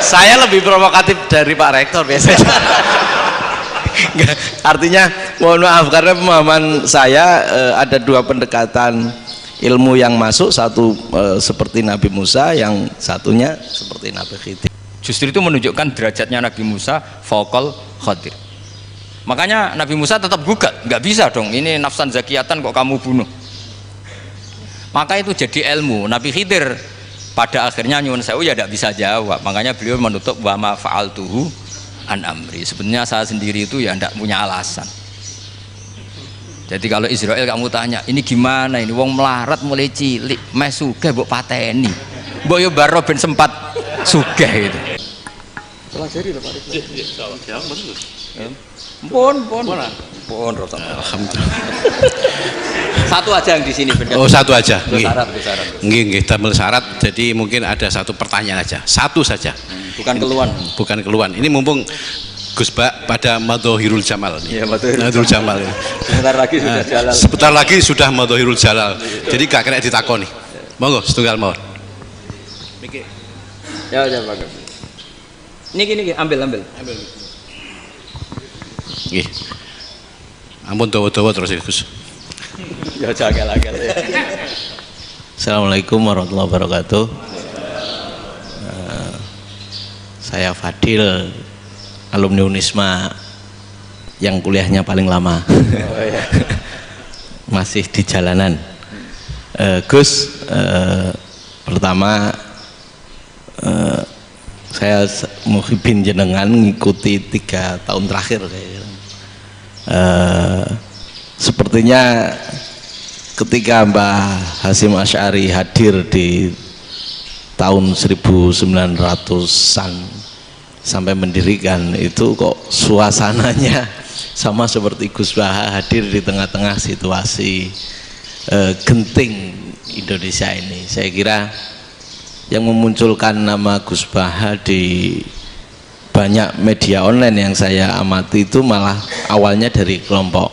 Saya lebih provokatif dari Pak Rektor biasanya. Nggak, artinya mohon maaf karena pemahaman saya ada dua pendekatan ilmu yang masuk, satu seperti Nabi Musa, yang satunya seperti Nabi Khidir. Justru itu menunjukkan derajatnya Nabi Musa fauqal Khadir. Makanya Nabi Musa tetap gugat, nggak bisa dong ini nafsan zakiyatan kok kamu bunuh. Maka itu jadi ilmu. Nabi Khidir pada akhirnya nyuwun sewu ya tidak bisa jawab, makanya beliau menutup wa ma fa'altuhu an amri. Sebenarnya saya sendiri itu ya tidak punya alasan. Jadi kalau Israel kamu tanya, ini gimana ini wong melarat mulai cilik, meh sugih mbok pateni. Mbok yo baro ben sempat sugih itu. Pelajari lho Pak Ridwan. Iya, Pun alhamdulillah. Satu aja yang di sini benar. Oh, satu aja. Nggih. Nggih, damel syarat. Jadi mungkin ada satu pertanyaan aja. Satu saja. Bukan keluhan. Bukan keluhan. Ini mumpung Gus Bak pada Madhohirul Jamal. Iya, Madhohirul Jamal. Sebentar lagi sudah jalan. Sebentar lagi sudah Madhohirul Jalal. Jadi gak kena ditakoni. Monggo setunggal mawon. Niki. Ya, Pak. Niki ambil. Nggih. Ampun dawa-dawa terus ya, Gus. Ya jagal-jagal ya. Assalamualaikum warahmatullahi wabarakatuh. Saya Fadil, alumni Unisma yang kuliahnya paling lama. Oh, iya. Masih di jalanan. Gus, pertama saya muhibin jenengan ngikuti 3 tahun terakhir kayaknya. Sepertinya ketika Mbah Hasyim Asy'ari hadir di tahun 1900-an sampai mendirikan itu, kok suasananya sama seperti Gus Baha hadir di tengah-tengah situasi genting Indonesia ini. Saya kira yang memunculkan nama Gus Baha di banyak media online yang saya amati itu malah awalnya dari kelompok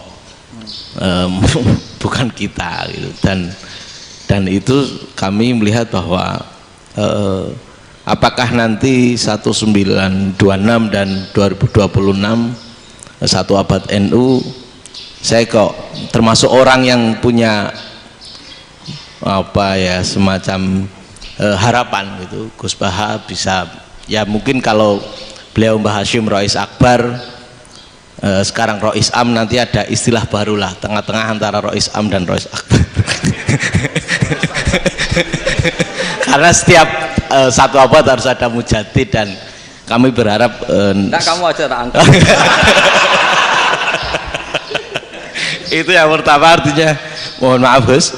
bukan kita gitu. Dan itu kami melihat bahwa apakah nanti 1926 dan 2026 satu abad NU, saya kok termasuk orang yang punya apa ya, semacam harapan gitu Gus Baha bisa, ya mungkin kalau beliau Mbah Hasyim Rois Akbar, sekarang Rois Am, nanti ada istilah barulah tengah-tengah antara Rois Am dan Rois Akbar. Karena setiap satu abad harus ada mujadid, dan kami berharap nah, kamu aja tak angkat. Itu yang pertama, artinya mohon maaf Gus.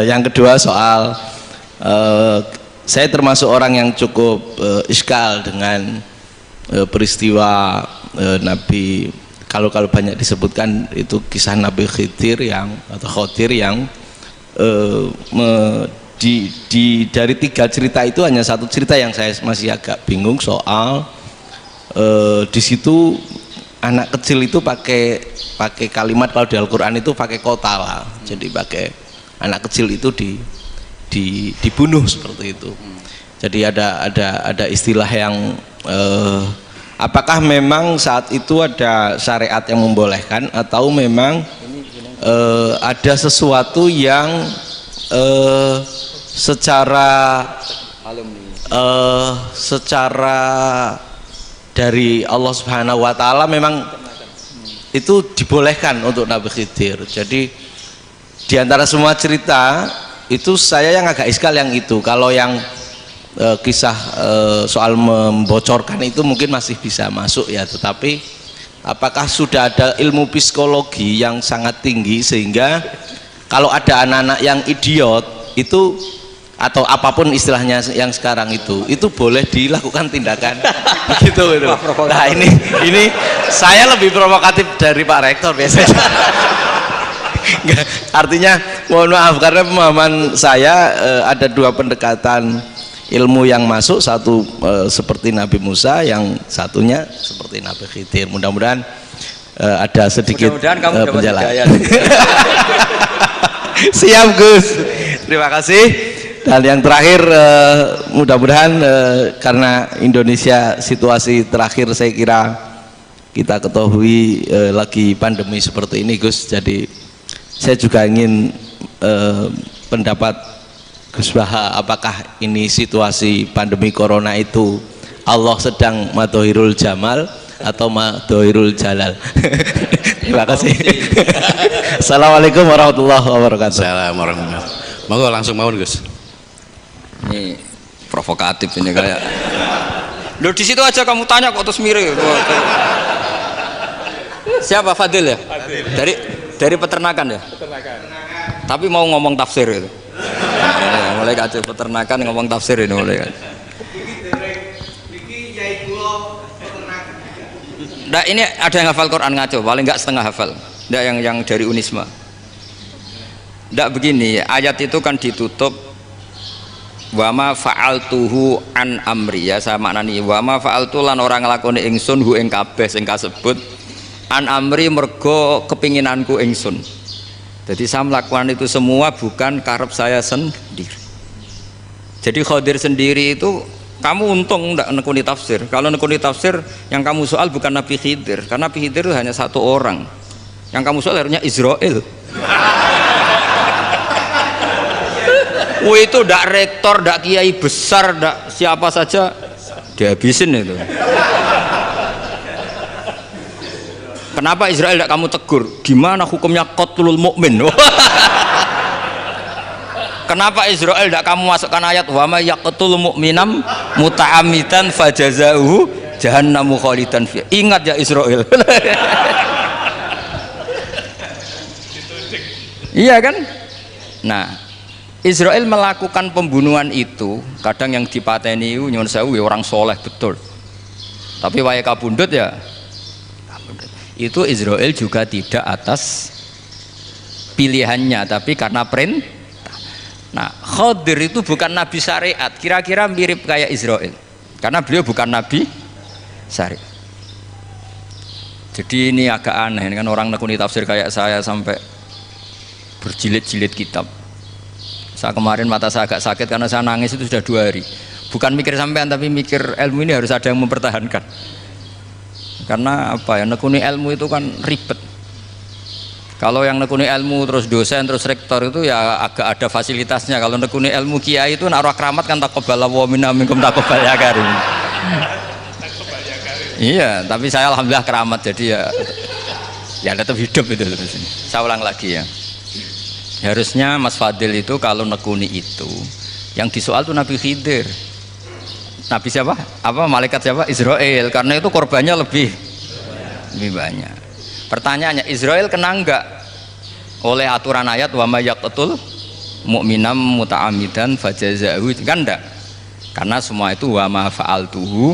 Yang kedua soal saya termasuk orang yang cukup iskal dengan peristiwa Nabi, kalau banyak disebutkan itu kisah Nabi Khidir atau Khodir yang dari 3 cerita itu hanya satu cerita yang saya masih agak bingung soal di situ anak kecil itu pakai kalimat, kalau di Al-Quran itu pakai kota lah, jadi pakai anak kecil itu dibunuh seperti itu. Jadi ada istilah yang apakah memang saat itu ada syariat yang membolehkan, atau memang ada sesuatu yang secara dari Allah Subhanahu wa Ta'ala memang itu dibolehkan untuk Nabi Khidir. Jadi diantara semua cerita itu saya yang agak iskal yang itu. Kalau yang kisah soal membocorkan itu mungkin masih bisa masuk ya, tetapi apakah sudah ada ilmu psikologi yang sangat tinggi sehingga kalau ada anak-anak yang idiot itu, atau apapun istilahnya yang sekarang itu boleh dilakukan tindakan begitu gitu. Nah ini saya lebih provokatif dari Pak Rektor biasanya. Nggak, artinya mohon maaf karena pemahaman saya ada dua pendekatan ilmu yang masuk, satu seperti Nabi Musa, yang satunya seperti Nabi Khidir. Mudah-mudahan ada sedikit penjelasan. Siap Gus, terima kasih. Dan yang terakhir mudah-mudahan karena Indonesia situasi terakhir saya kira kita ketahui lagi pandemi seperti ini Gus, jadi saya juga ingin pendapat Gus Baha, apakah ini situasi pandemi corona itu Allah sedang madohirul jamal atau madohirul jalal? Terima kasih. Assalamualaikum warahmatullahi wabarakatuh. Assalamualaikum warahmatullahi wabarakatuh. Monggo langsung mawon Gus. Ini provokatif ini kayak. Loh di situ aja kamu tanya kok terus mirip. Siapa Fadil ya? Dari peternakan ya? Peternakan. Tapi mau ngomong tafsir itu. Mulai kacau peternakan ngomong tafsir ini mulai. Nah, ini ada yang hafal Quran ngaco, paling enggak setengah hafal. Enggak yang dari Unisma. Enggak begini, ayat itu kan ditutup wama fa'altuhu an amri, ya saya maknani wama fa'altu lan orang nglakoni ingsun hu ing kabeh sing kasebut an amri mergo kepinginanku ingsun. Jadi saya melakukan itu semua bukan karep saya sendiri. Jadi Khadir sendiri itu kamu untung enggak nekuni tafsir. Kalau nekuni tafsir yang kamu soal bukan Nabi Khidir, karena Nabi Khidir itu hanya satu orang. Yang kamu soal harusnya Israel. Itu ndak rektor, ndak kiai besar, ndak siapa saja dihabisin itu. Kenapa Israel ndak kamu tegur? Gimana hukumnya qatlul mukmin? Kenapa Israel ndak kamu masukkan ayat wa may yaqtul mu'minam muta'ammidan fajazauhu jahannamu khalidan fiha. Ingat ya Israel. Iya kan? Nah, Israel melakukan pembunuhan itu, kadang yang dipateni nyuwun sewu orang soleh betul. Tapi wae kabundut ya. Itu Israel juga tidak atas pilihannya, tapi karena perintah. Nah, Khadir itu bukan nabi syariat, kira-kira mirip kayak Israel. Karena beliau bukan nabi syariat. Jadi ini agak aneh, ini kan orang nekuni tafsir kayak saya sampai berjilid-jilid kitab. Saya kemarin mata saya agak sakit karena saya nangis itu sudah 2 hari. Bukan mikir sampean tapi mikir ilmu ini harus ada yang mempertahankan. Karena apa ya, nekuni ilmu itu kan ribet. Kalau yang nekuni ilmu terus dosen terus rektor itu ya agak ada fasilitasnya. Kalau nekuni ilmu kiai itu naruh keramat kan taqabbala wa minna minkum taqabbal ya karim. Iya, tapi saya alhamdulillah keramat jadi ya tetap hidup itu terus. Saya ulang lagi ya. Harusnya Mas Fadil itu kalau nekuni itu yang disoal tuh Nabi Khidir. Nabi siapa? Apa malaikat siapa? Israel. Karena itu korbannya lebih banyak. Pertanyaannya, Israel kena enggak oleh aturan ayat wa may yaqtul mu'minam muta'ammidan fajazahu? Kan enggak. Karena semua itu wa ma fa'altuhu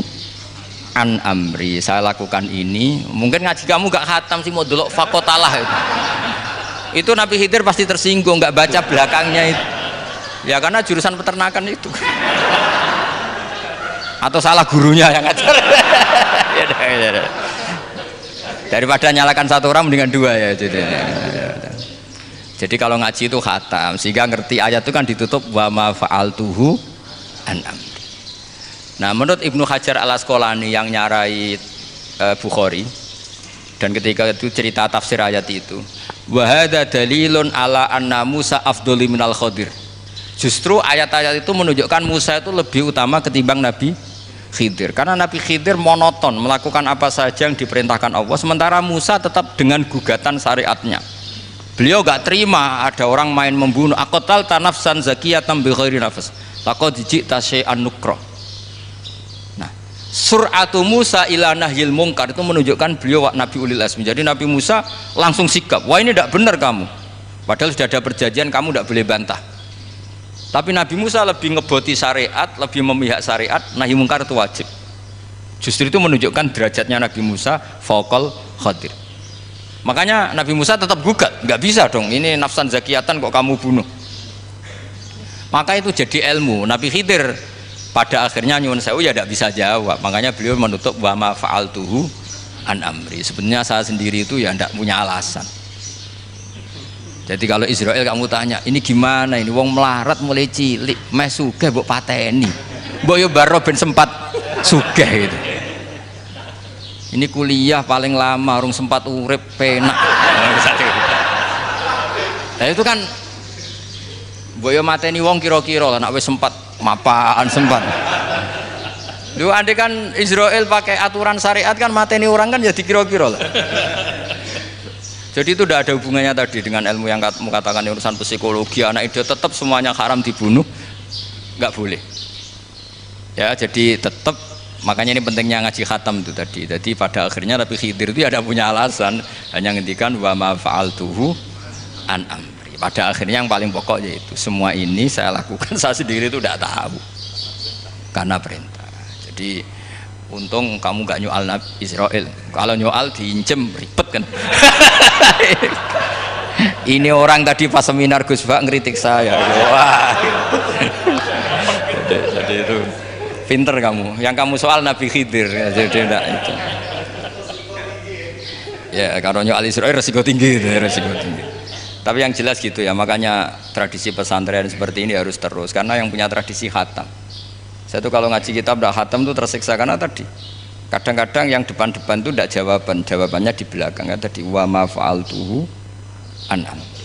an amri. Saya lakukan ini. Mungkin ngaji kamu enggak khatam sih mau delok fakotalah itu. Itu Nabi Khidir pasti tersinggung, nggak baca belakangnya itu ya karena jurusan peternakan itu atau salah gurunya yang ngajar. Daripada nyalakan satu orang mendingan 2 ya. Jadi kalau ngaji itu khatam sehingga ngerti ayat itu kan ditutup wa ma fa'altuhu an amri. Nah menurut Ibnu Hajar al Asqalani yang nyarai Bukhari dan ketika itu cerita tafsir ayat itu, wa hadza dalilun ala anna Musa afdhali minal Khadir. Justru ayat-ayat itu menunjukkan Musa itu lebih utama ketimbang Nabi Khidir. Karena Nabi Khidir monoton melakukan apa saja yang diperintahkan Allah, sementara Musa tetap dengan gugatan syariatnya. Beliau gak terima ada orang main membunuh. Aqtal tanafsan zakiyatan bi ghairi nafs. Laqad ji'ta syai'an nukra. Sur'atu Musa ila nahyil mungkar itu menunjukkan beliau Nabi ulil azmi. Jadi Nabi Musa langsung sikap, wah ini tidak benar kamu, padahal sudah ada perjanjian kamu tidak boleh bantah. Tapi Nabi Musa lebih ngeboti syariat, lebih memihak syariat, nahi mungkar itu wajib. Justru itu menunjukkan derajatnya Nabi Musa fauqal Khadir. Makanya Nabi Musa tetap gugat, nggak bisa dong ini nafsan zakiyatan kok kamu bunuh. Maka itu jadi ilmu. Nabi Khidir pada akhirnya nyuwun sewu ya tidak bisa jawab, makanya beliau menutup wa ma fa'altuhu an amri. Sebenarnya saya sendiri itu ya tidak punya alasan. Jadi kalau Israel kamu tanya, ini gimana ini wong melarat mulai cilik, meh sugih mbok pateni. Mbok yo baro ben sempat sugih gitu. Ini kuliah paling lama urung sempat urip penak. Nah itu kan mbok yo mateni wong kira-kira nek wis sempat mapan sempat. Lu andai kan Israel pakai aturan syariat kan mateni orang kan ya dikira-kira lah. Jadi itu tidak ada hubungannya tadi dengan ilmu yang kamu katakan urusan psikologi anak itu tetap semuanya haram dibunuh, nggak boleh. Ya jadi tetap makanya ini pentingnya ngaji khatam itu tadi. Jadi pada akhirnya Nabi Khidir itu ada punya alasan hanya ngendikan wa ma fa'altuhu an amri. Pada akhirnya yang paling pokok yaitu semua ini saya lakukan saya sendiri itu tidak tahu karena perintah. Jadi untung kamu gak nyoal Nabi Israel. Kalau nyoal diincem ribet kan. Ini orang tadi pas seminar Gus Bak ngeritik saya. Wah. Jadi itu pinter kamu. Yang kamu soal Nabi Khidir. Jadi enggak itu. Ya kalau nyoal Israel resiko tinggi, resiko tinggi. Tapi yang jelas gitu ya. Makanya tradisi pesantren seperti ini harus terus. Karena yang punya tradisi khatam. Saya tuh kalau ngaji kitab dah khatam tuh tersiksa karena tadi kadang-kadang yang depan-depan tuh tidak jawabannya di belakang ya tadi wa ma fa'altuhu an amri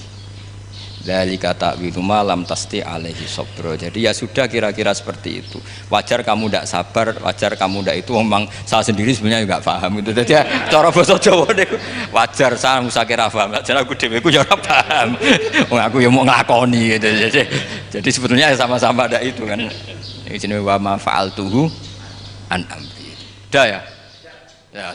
dzalika ta'wilu ma lam tasti alaihi sabra. Jadi ya sudah kira-kira seperti itu. Wajar kamu tidak sabar, wajar kamu tidak itu memang saya sendiri sebenarnya juga paham gitu. Jadi ya cara bahasa Jawa niku wajar saya musakira paham. Jadi aku dhewe ku ya ora paham. Wong aku ya mau nglakoni gitu. Jadi sebetulnya sama-sama ada itu kan. Ini jenis wa ma fa'altuhu an amri. Dah ya? Ya.